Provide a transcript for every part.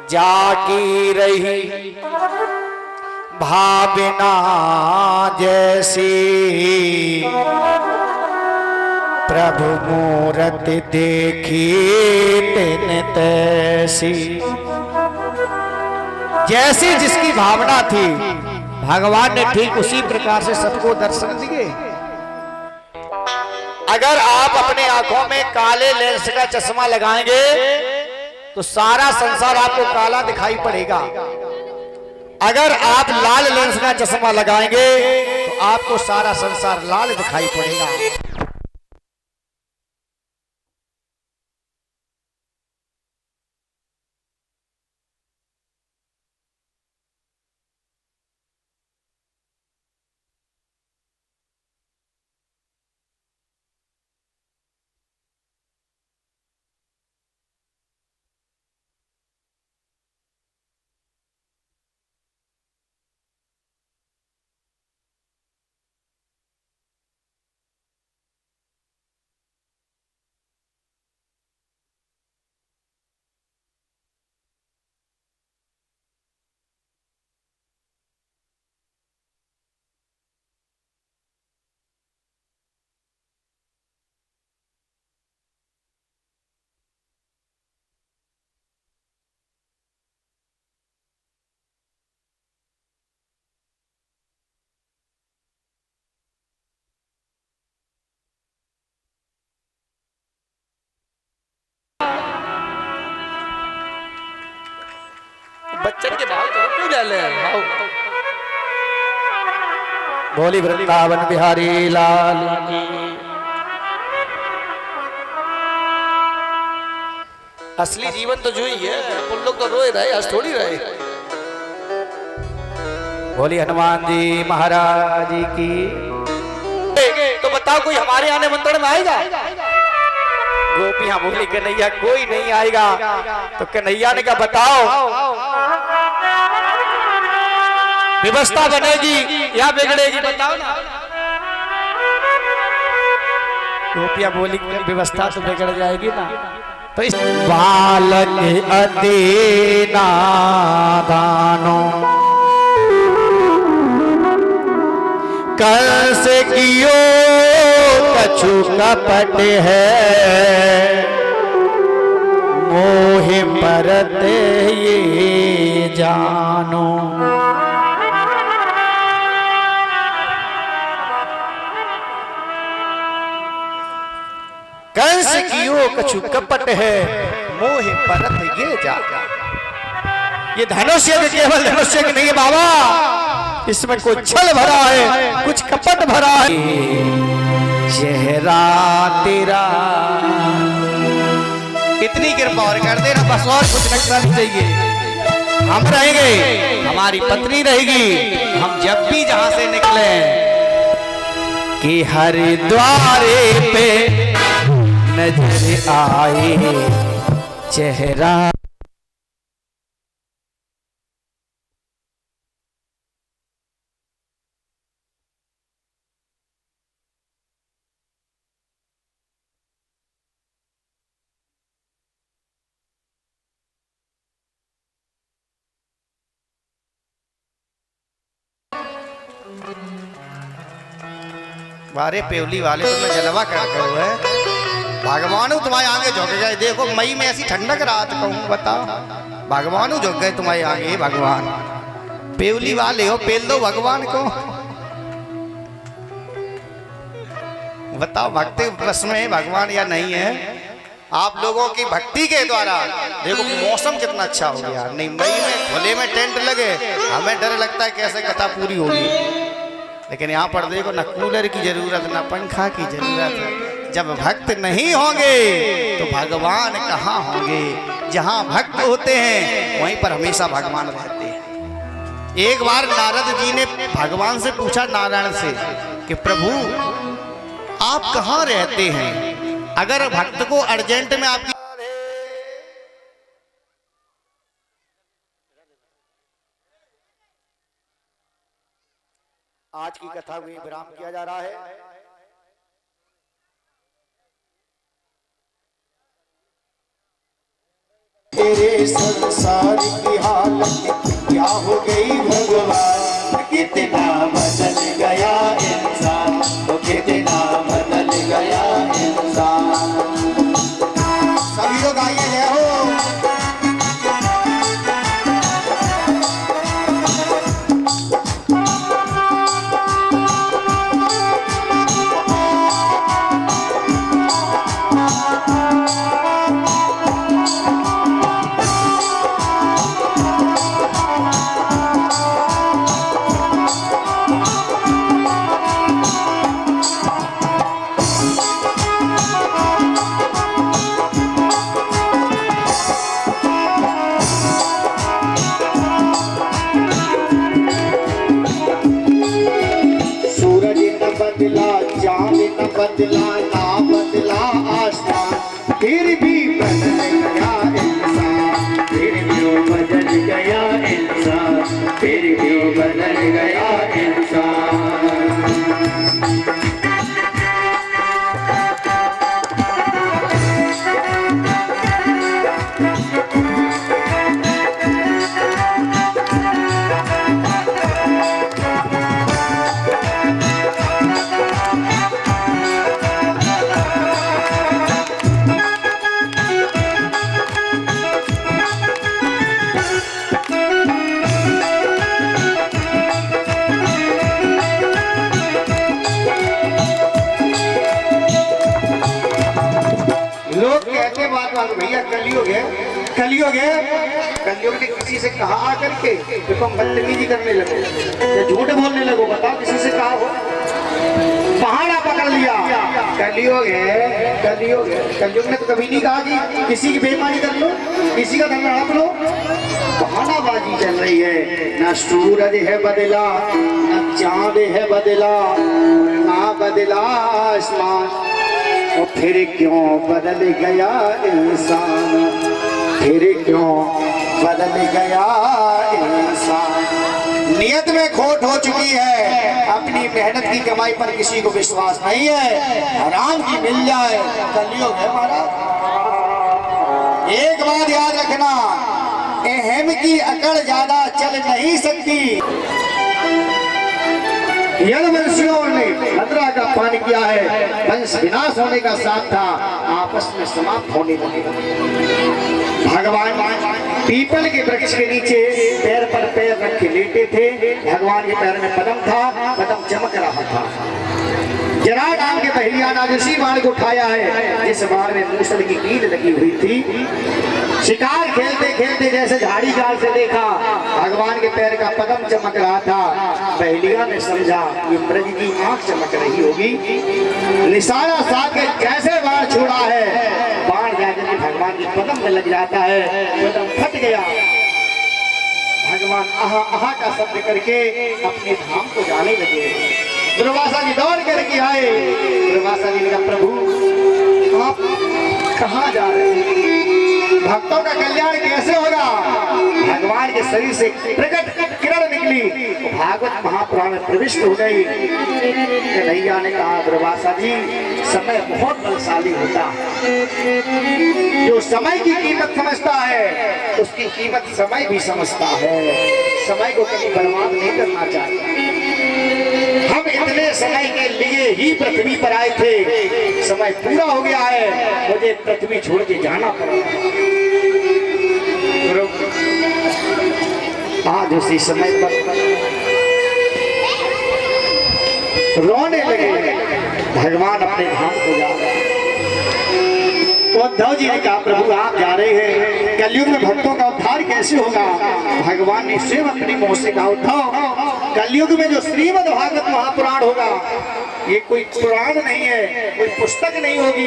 जाकी रही भावना जैसी, प्रभु मूरत देखी तिन तैसी। जैसी जिसकी भावना थी भगवान ने ठीक उसी प्रकार से सबको दर्शन दिए। अगर आप अपने आंखों में काले लेंस का चश्मा लगाएंगे तो सारा संसार आपको काला दिखाई पड़ेगा। अगर आप लाल लेंस का चश्मा लगाएंगे तो आपको सारा संसार लाल दिखाई पड़ेगा। बच्चन के भाव तो क्यों ले ले भाव। बोली वृंदावन बिहारी लाल की। असली जीवन तो जो ही है, तुम लोग तो रोए रहे, आज थोड़ी रहे। बोली हनुमान जी महाराज की। तो बताओ कोई हमारे आने मंत्रण में आएगा? गोपियां बोली कन्हैया कोई नहीं आएगा। तो कन्हैया ने कहा बताओ व्यवस्था बनेगी या बिगड़ेगी, बताओ ना। गोपियां बोली व्यवस्था तो बिगड़ जाएगी ना। तो इस बालक अति नादानो कंस कियो कछु कपट है, मोह परत ये जानो। कंस कियो कछु कपट है, मोह परत ये जानो। ये धनुष्य केवल धनुष्य की नहीं है बाबा, इसमें कुछ छल भरा है, कुछ कपट भरा है। चेहरा तेरा इतनी कृपा और कर देना बस, और कुछ नहीं करना चाहिए। हम रहेंगे, हमारी पत्नी रहेगी। हम जब भी जहां से निकले कि हरिद्वारे पे नजर आए चेहरा। बारे पेवली वाले तुम्हें जलवा करते हुए भगवानु तुम्हारे आगे झुक गए। देखो मई में ऐसी ठंडक रात कहूँ, बताओ भगवानु झुक गए तुम्हारे आगे। भगवान पेवली वाले हो, पेल दो भगवान को। बताओ भक्ति बस में है भगवान या नहीं है? आप लोगों की भक्ति के द्वारा देखो मौसम कितना अच्छा हो गया। नहीं मई में खुले में टेंट लगे, हमें डर लगता है कैसे कथा पूरी होगी। लेकिन यहाँ पर देखो ना कूलर की जरूरत ना पंखा की जरूरत। जब भक्त नहीं होंगे तो भगवान कहाँ होंगे? जहाँ भक्त होते हैं वहीं पर हमेशा भगवान रहते हैं। एक बार नारद जी ने भगवान से पूछा, नारायण से, कि प्रभु आप कहाँ रहते हैं? अगर भक्त को अर्जेंट में आपकी आज की कथा को विराम किया जा रहा है। तेरे संसार की हालत क्या हो गई भगवान, कितना बदल गया इंसान, तो कितना बदल गया इंसान। सभी लोग आइए जय हो। सूरज न बदला, चांद न बदला, ना बदला आसमान, फिर भी बदल गया इंसान, फिर भी वो बदल गया इंसान, फिर भी वो बदल गया इंसान। लोग कहते बात भैया कलयुग है, कलयुग है। कलयुग ने किसी से कहा आकर के तो तुम बदतमीजी करने लगो या झूठ बोलने लगो, बताओ किसी से कहा हो? पहाड़ा पकड़ लिया, कलयुग है, कलयुग है। कलयुग ने तो कभी नहीं कहा कि किसी की बेईमानी कर लो, किसी का धन हड़प लो। बहानाबाजी चल रही है। ना सूरज है बदला, ना चांद है बदला, ना बदला आसमान, और फिर क्यों बदल गया इंसान, फिर क्यों बदल गया इंसान। नियत में खोट हो चुकी है, अपनी मेहनत की कमाई पर किसी को विश्वास नहीं है, हराम की मिल जाए। कलयुग है हमारा। एक बात याद रखना, अहम की अकड़ ज्यादा चल नहीं सकती। यदुवंशियों ने खतरा का पान किया है, वंश विनाश होने का साथ था, आपस में समाप्त होने लगे। भगवान पीपल के वृक्ष के नीचे पैर पर पैर रख के लेटे थे। भगवान के पैर में पदम था, पदम चमक रहा था। जरा नाम के पहलिया ने उसी बाण को उठाया है जिस बाण में मूसल की कील लगी हुई थी। शिकार खेलते खेलते जैसे झाड़ी जाल से देखा भगवान के पैर का पदम चमक रहा था, पहलिया ने समझा ये मृग की आंख चमक रही होगी। निशाना साध के कैसे बाण छोड़ा है, बाण जाकर के भगवान के पदम में लग जाता है, पदम फट गया। भगवान आहा आहा का शब्द करके अपने धाम को जाने लगे। दुर्वासा जी दौड़ करके आए। दुर्वासा जी ने कहा प्रभु आप कहाँ जा रहे हैं, भक्तों का कल्याण कैसे होगा। भगवान के शरीर से प्रकट किरण निकली, भागवत महापुराण में प्रविष्ट हो गई। कन्हैया ने कहा दुर्वासा जी समय बहुत बलशाली होता है, जो समय की कीमत समझता है उसकी कीमत समय भी समझता है। समय को कभी बर्बाद नहीं करना चाहिए। हम इतने समय के लिए ही पृथ्वी पर आए थे, समय पूरा हो गया है, मुझे पृथ्वी छोड़ के जाना पड़ेगा। आज उसी समय पर रोने लगे। भगवान अपने धाम को जा रहे हैं। उद्धव जी ने कहा प्रभु आप जा रहे हैं, कलयुग में भक्तों का उद्धार कैसे होगा। भगवान ने स्वयं अपनी मुंह से कहा उद्धव कलयुग में जो श्रीमद् भागवत महापुराण होगा ये कोई पुराण नहीं है, कोई पुस्तक नहीं होगी,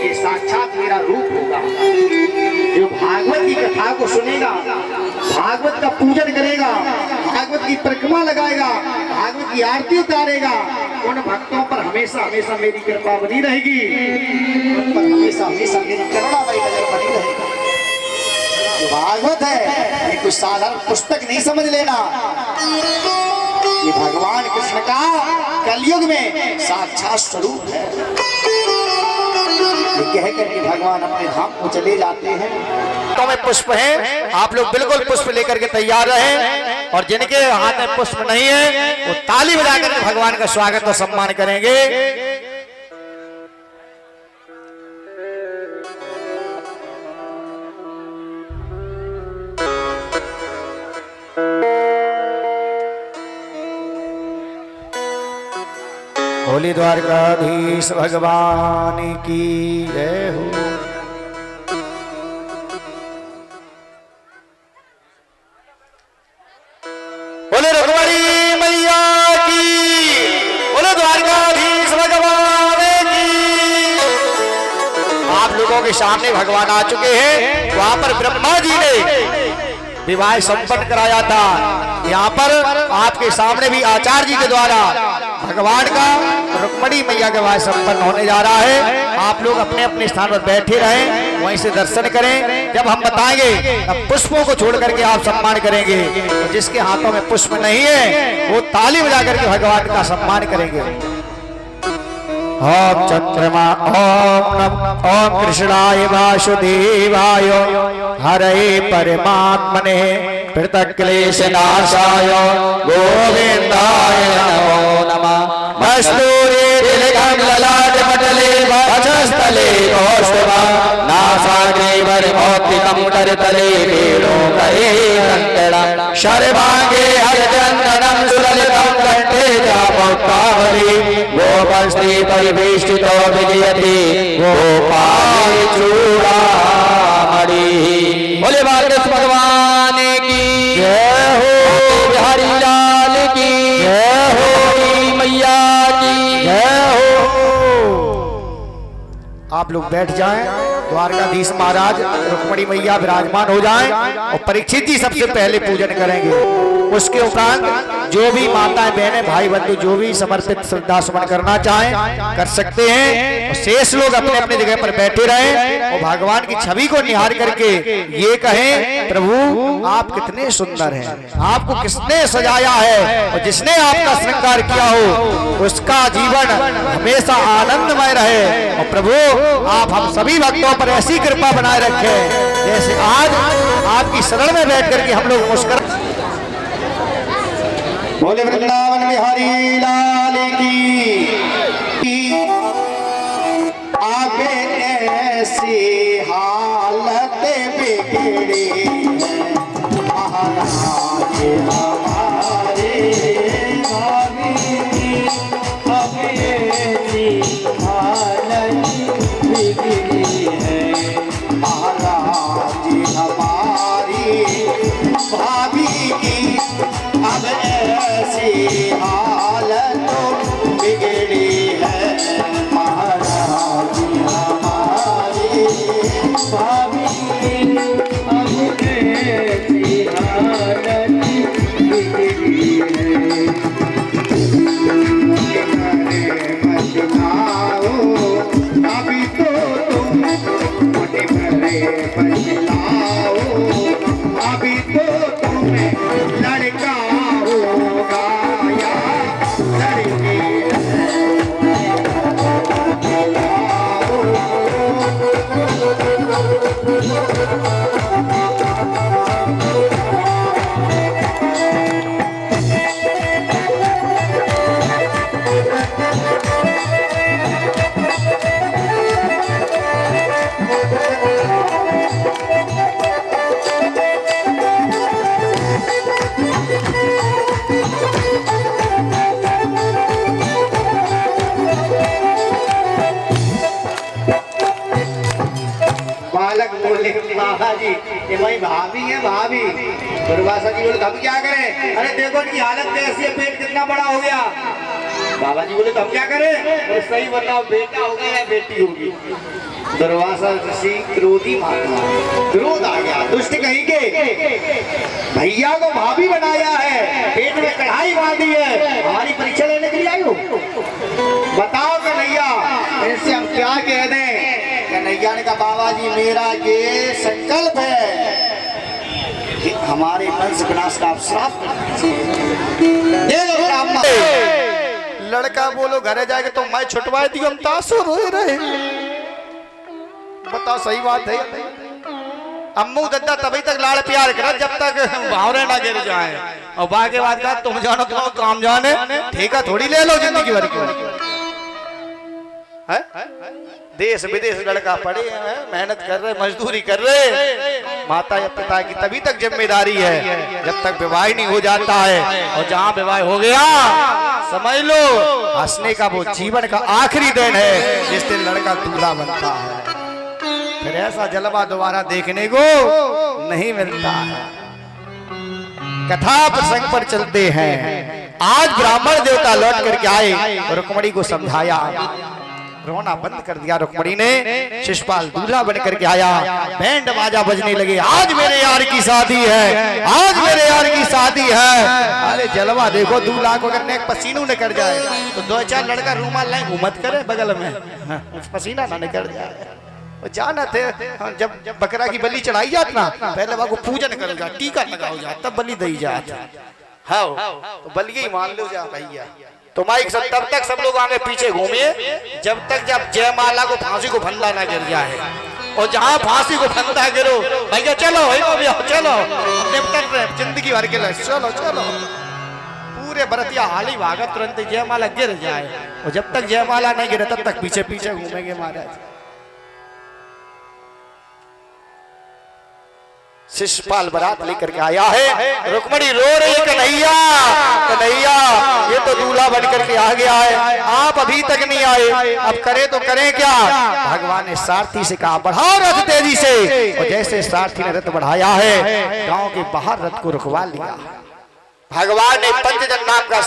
ये साक्षात मेरा रूप होगा। जो भागवत की कथा को सुनेगा, भागवत का पूजन करेगा, भागवत की परिक्रमा लगाएगा, भागवत की आरती उतारेगा, उन भक्तों पर हमेशा हमेशा मेरी कृपा बनी रहेगी, उन पर हमेशा हमेशा मेरी करुणामयी नजर बनी रहेगी। भागवत है ये कुछ साधारण पुस्तक नहीं समझ लेना, ये भगवान कृष्ण का कलयुग में साक्षात स्वरूप है। ये कह करके भगवान अपने धाम को चले जाते हैं। हाथों में पुष्प हैं, आप लोग बिल्कुल पुष्प लेकर के तैयार रहें, और जिनके हाथ में पुष्प नहीं है वो ताली बजाकर के भगवान का स्वागत और सम्मान करेंगे। होली द्वारकाधीश भगवान की जय हो। बोले रघुवरी मैया की, बोले द्वारकाधीश भगवान की। आप लोगों के सामने भगवान आ चुके हैं। वहां पर ब्रह्मा जी ने विवाह संपन्न कराया था, यहाँ पर आपके सामने भी आचार्य जी के द्वारा भगवान का रुक्मणी मैया का विवाह संपन्न होने जा रहा है। आप लोग अपने अपने स्थान पर बैठे रहें, वहीं से दर्शन करें। जब हम बताएंगे तब पुष्पों को छोड़ करके आप सम्मान करेंगे। तो जिसके हाथों में पुष्प नहीं है वो ताली बजा करके भगवान का सम्मान करेंगे। ओम चंद्रमा ओम कृष्णाय वासुदेवाय हरे परमात्मने पृथक क्लेश नाशाय गोविंदाय नमो नमः। मस्तूरे तिलकं ललाट पटले वक्षस्थले कौस्तुभा नासाग्रे वरमौक्तिकं करतले वेणो करे कंकणं शर्वांगे हरचन्दनं सुललितं कंठे चापौक्तावली गोपस्त्री परिवेष्टितो विजयति गोपाल चूड़ामणि। बोले बालकृष्ण भगवान की जय हो, बिहारी लाल की जय हो, मैया की जय हो। आप लोग बैठ जाएं, द्वारकाधीश महाराज रुक्मणी मैया विराजमान हो जाएं और परीक्षित जी सबसे पहले पूजन करेंगे। उसके उपरांत जो भी माताएं बहनें भाई बंधु जो भी समर्पित श्रद्धा सुमन करना चाहें कर सकते हैं, और शेष लोग अपने अपने जगह पर बैठे रहें और भगवान की छवि को निहार करके ये कहें, प्रभु आप कितने सुंदर हैं, आपको किसने सजाया है, और जिसने आपका श्रृंगार किया हो उसका जीवन हमेशा आनंदमय रहे। और प्रभु आप हम सभी भक्तों पर ऐसी कृपा बनाए रखें जैसे आज आपकी शरण में बैठ करके हम लोग मुस्कुरा। बोले वृंदावन बिहारी लाल की। आगे ऐसी हालत बिगड़ी है महाराज हमारे आगे ऐसी हालत बिगड़ी है महाराज हमारी भाभी की। अब ऐसी हालत बिगड़ी है महाराज हमारी भाभी की। अब ऐसी हालत बिगड़ी है। मत खाओ अभी तो तुम मोटे भरे बचलाओ, अभी तो तुम्हें लड़का होगा या लड़की जी ये भाई भाभी है भाभी। दुर्वासा जी बोले हम क्या करें, अरे देखो इनकी हालत कैसी है, पेट कितना बड़ा हो गया। बाबा जी बोले तो हम क्या करें, तो सही बताओ बेटा होगा या बेटी होगी। दुर्वासा ऋषि क्रोधी माता, क्रोध आ गया, दुष्ट कहीं के भैया को भाभी बनाया है, पेट में कढ़ाई बांधी है, हमारी परीक्षा लेने के लिए आई हो। बताओ कन्हैया इनसे हम क्या कह दें। कन्हैया ने कहा बाबा जी मेरा ये संकल्प है कि हमारे वंश विनाश का आप श्राप दे दो। लड़का बोलो घरे जाके तो मैं छुटवाई दी, हम तासुर हो रहे। बताओ सही बात है। अम्मू दद्दा तभी तक लाड़ प्यार कर जब तक भावरे ना गिर जाए, और बाकी बात का तुम जानो तो काम जाने, ठेका थोड़ी ले लो जिंदगी भर की है? देश विदेश लड़का पड़े हैं, मेहनत कर रहे, मजदूरी कर रहे, माता या पिता की तभी तक जिम्मेदारी है जब तक विवाह नहीं हो जाता है, और जहाँ विवाह हो गया समझ लो हंसने का वो जीवन का आखिरी दिन है जिस दिन लड़का दूल्हा बनता है, फिर ऐसा जलवा दोबारा देखने को नहीं मिलता है। कथा प्रसंग पर चलते हैं। आज ब्राह्मण देवता लौट करके आए और रुक्मणी को समझाया, रोना बंद कर दिया रुक्मणी ने। शिशुपाल दूल्हा बन करके आया, बैंड बाजा बजने लगे, आज मेरे यार की शादी है, आज मेरे यार की शादी है। अरे जलवा देखो, दूल्हा को अगर एक पसीनू निकल जाए तो दो चार लड़का रूमाल लाए घूमत करे बगल में, पसीना ना निकल जाए। जाना थे जब बकरा की बलि चढ़ाई जात ना, पहले वहां को पूजन कर जा, टीका लगाओ जा, तब बलि दी जात। हाँ तो बलि ही मान लो जा भैया। तो माइक सब तब तक सब लोग आगे पीछे घूमिए जब तक जब जयमाला को फांसी को फंदा ना गिर जाए, और जहाँ फांसी को फंदा गिरो भैया चलो चलो निपट रहे जिंदगी भर के लिए, चलो चलो पूरे बरतिया हाली भागत तुरंत जयमाला गिर जाए, और जब तक जयमाला नहीं गिरे तब तक पीछे पीछे घूमेंगे महाराज। शिशुपाल बारात लेकर के आया है, रुक्मणी रो रही, कन्हैया कन्हैया ये तो दूल्हा बनकर के आ गया है, आप अभी तक नहीं आए, अब करे तो करें क्या। भगवान ने सारथी से कहा बढ़ाओ रथ तेजी से, और जैसे सारथी ने रथ बढ़ाया है गांव के बाहर रथ को रुकवा लिया। भगवान ने पंचजन नाम का